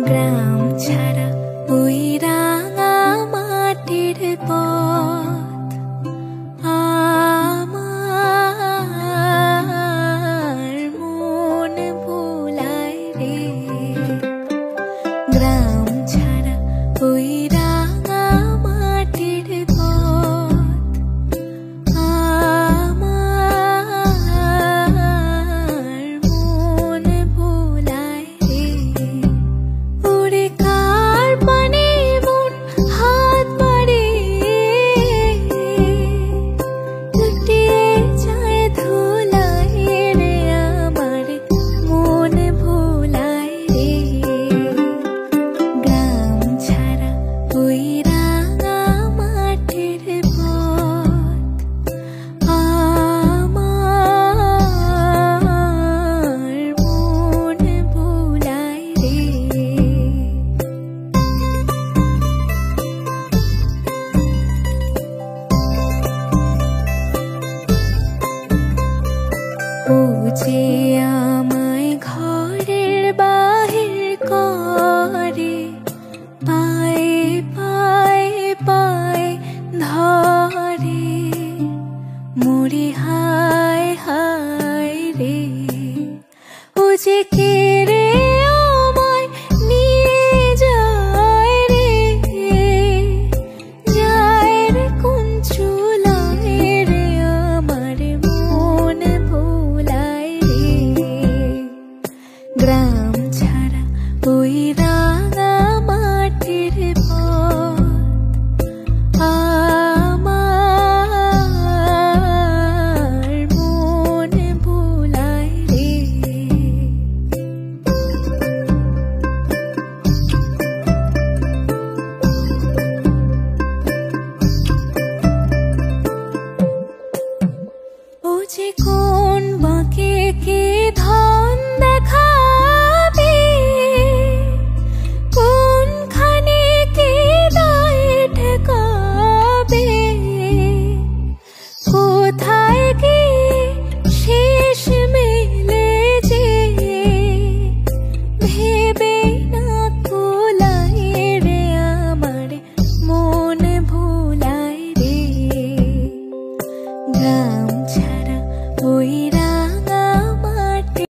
গ্রাম ছাড়া ওই রাঙা মাটির পথ আমার মন ভুলায় রে। গ্রাম ছাড়া ওই রাঙা মাটির পথ আমার মন ভুলায় রে। ওরে কার পানে মন হাত বাড়িয়ে লুটিয়ে যায় ধুলায় রে, আমার মন ভুলায় রে। গ্রাম ছাড়া ওই রাঙা মাটির পথ আমার মন ভুলায় রে। ও যে আমায় ঘরের বাহির করে, পায়ে পায়ে পায়ে ধরে, মরি হায় হায় রে। ও যে কে